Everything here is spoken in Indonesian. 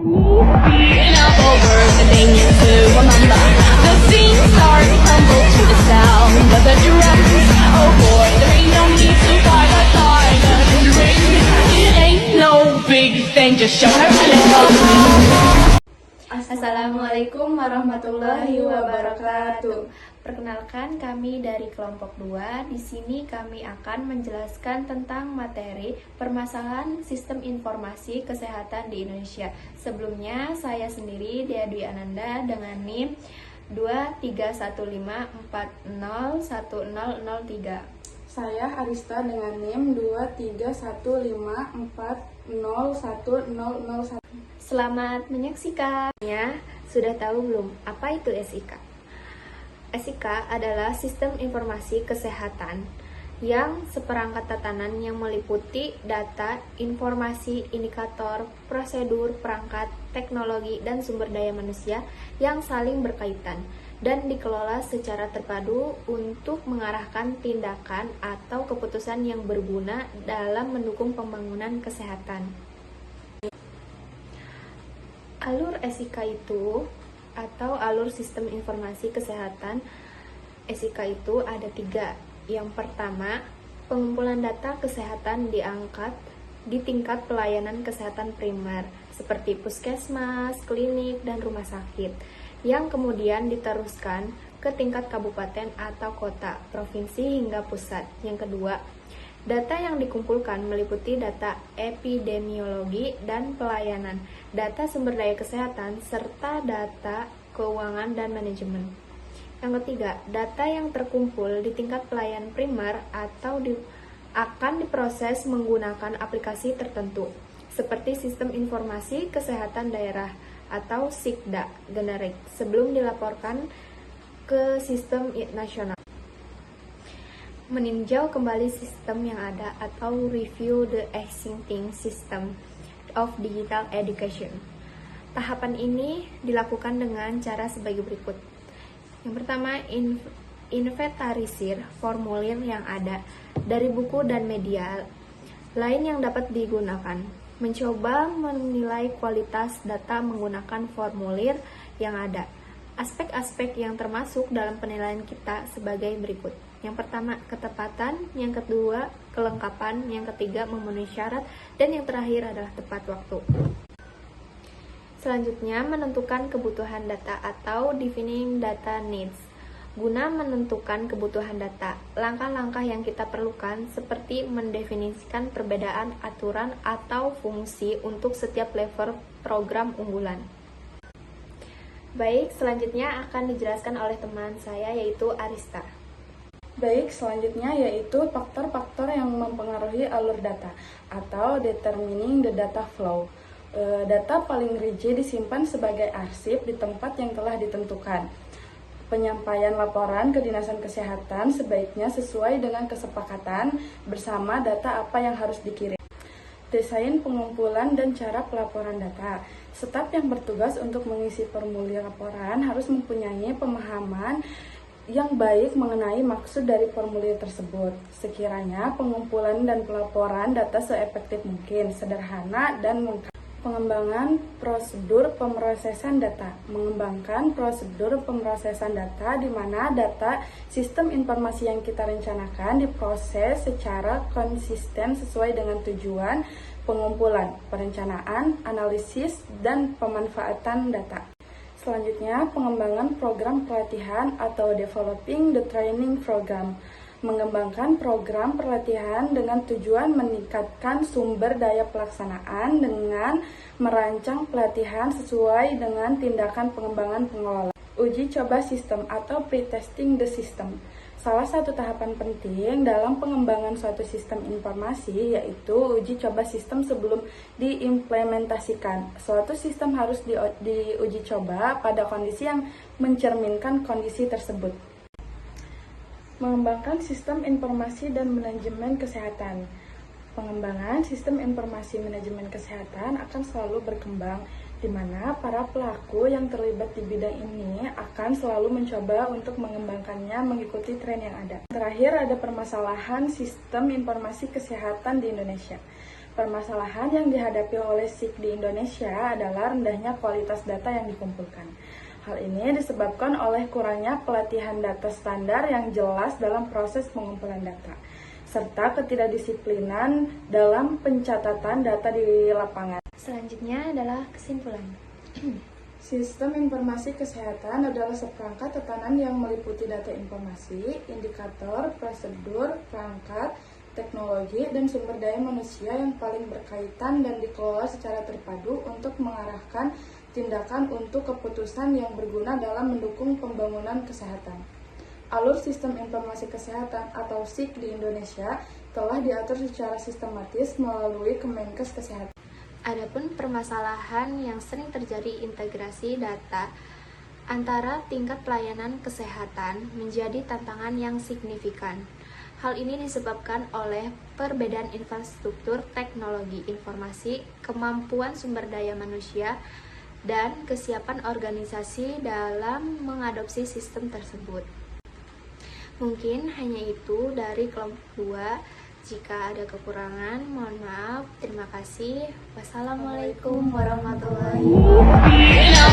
Being up over the thing to remember. The scene starts to tumble to the sound of the drums. Oh boy, there ain't no need to fight the silent ring. It ain't no big thing, just show her a little. Assalamualaikum warahmatullahi wabarakatuh. Perkenalkan, kami dari kelompok 2. Di sini kami akan menjelaskan tentang materi permasalahan sistem informasi kesehatan di Indonesia. Sebelumnya, saya sendiri Dea Dwi Ananda dengan NIM 2315401003. Saya Arista dengan NIM 2315401001. Selamat menyaksikan. Sudah tahu belum apa itu SIK? SIK adalah Sistem Informasi Kesehatan yang seperangkat tatanan yang meliputi data, informasi, indikator, prosedur, perangkat, teknologi, dan sumber daya manusia yang saling berkaitan dan dikelola secara terpadu untuk mengarahkan tindakan atau keputusan yang berguna dalam mendukung pembangunan kesehatan. Alur SIK itu atau alur sistem informasi kesehatan SIK itu ada 3. Yang pertama, pengumpulan data kesehatan diangkat di tingkat pelayanan kesehatan primer seperti puskesmas, klinik, dan rumah sakit, yang kemudian diteruskan ke tingkat kabupaten atau kota, provinsi, hingga pusat. Yang kedua, data yang dikumpulkan meliputi data epidemiologi dan pelayanan, data sumber daya kesehatan, serta data keuangan dan manajemen. Yang ketiga, data yang terkumpul di tingkat pelayanan primer akan diproses menggunakan aplikasi tertentu, seperti Sistem Informasi Kesehatan Daerah atau SIKDA generik, sebelum dilaporkan ke sistem nasional. Meninjau kembali sistem yang ada atau review the existing system of digital education. Tahapan ini dilakukan dengan cara sebagai berikut. Yang pertama, inventarisir formulir yang ada dari buku dan media lain yang dapat digunakan. Mencoba menilai kualitas data menggunakan formulir yang ada. Aspek-aspek yang termasuk dalam penilaian kita sebagai berikut. Yang pertama, ketepatan. Yang kedua, kelengkapan. Yang ketiga, memenuhi syarat. Dan yang terakhir adalah tepat waktu. Selanjutnya, menentukan kebutuhan data atau defining data needs. Guna menentukan kebutuhan data, langkah-langkah yang kita perlukan seperti mendefinisikan perbedaan aturan atau fungsi untuk setiap level program unggulan. Baik, selanjutnya akan dijelaskan oleh teman saya yaitu Arista. Baik, selanjutnya yaitu faktor-faktor yang mempengaruhi alur data atau determining the data flow. Data paling rigid disimpan sebagai arsip di tempat yang telah ditentukan. Penyampaian laporan kedinasan kesehatan sebaiknya sesuai dengan kesepakatan bersama data apa yang harus dikirim. Desain pengumpulan dan cara pelaporan data. Staf yang bertugas untuk mengisi formulir laporan harus mempunyai pemahaman yang baik mengenai maksud dari formulir tersebut. Sekiranya pengumpulan dan pelaporan data seefektif mungkin, sederhana, dan lengkap. Pengembangan prosedur pemrosesan data. Mengembangkan prosedur pemrosesan data di mana data sistem informasi yang kita rencanakan diproses secara konsisten sesuai dengan tujuan pengumpulan, perencanaan, analisis, dan pemanfaatan data. Selanjutnya, pengembangan program pelatihan atau developing the training program. Mengembangkan program pelatihan dengan tujuan meningkatkan sumber daya pelaksanaan dengan merancang pelatihan sesuai dengan tindakan pengembangan pengelola. Uji coba sistem atau pre-testing the system. Salah satu tahapan penting dalam pengembangan suatu sistem informasi yaitu uji coba sistem sebelum diimplementasikan. Suatu sistem harus diuji coba pada kondisi yang mencerminkan kondisi tersebut. Mengembangkan sistem informasi dan manajemen kesehatan. Pengembangan sistem informasi manajemen kesehatan akan selalu berkembang, di mana para pelaku yang terlibat di bidang ini akan selalu mencoba untuk mengembangkannya mengikuti tren yang ada. Terakhir, ada permasalahan sistem informasi kesehatan di Indonesia. Permasalahan yang dihadapi oleh SIK di Indonesia adalah rendahnya kualitas data yang dikumpulkan. Hal ini disebabkan oleh kurangnya pelatihan data standar yang jelas dalam proses pengumpulan data, serta ketidakdisiplinan dalam pencatatan data di lapangan. Selanjutnya adalah kesimpulan. Sistem informasi kesehatan adalah seperangkat tatanan yang meliputi data informasi, indikator, prosedur, perangkat, teknologi, dan sumber daya manusia yang paling berkaitan dan dikelola secara terpadu untuk mengarahkan tindakan untuk keputusan yang berguna dalam mendukung pembangunan kesehatan. Alur Sistem Informasi Kesehatan atau SIK di Indonesia telah diatur secara sistematis melalui Kemenkes Kesehatan. Adapun permasalahan yang sering terjadi integrasi data antara tingkat pelayanan kesehatan menjadi tantangan yang signifikan. Hal ini disebabkan oleh perbedaan infrastruktur teknologi informasi, kemampuan sumber daya manusia, dan kesiapan organisasi dalam mengadopsi sistem tersebut. Mungkin hanya itu dari kelompok 2. Jika ada kekurangan, mohon maaf. Terima kasih. Wassalamualaikum warahmatullahi wabarakatuh.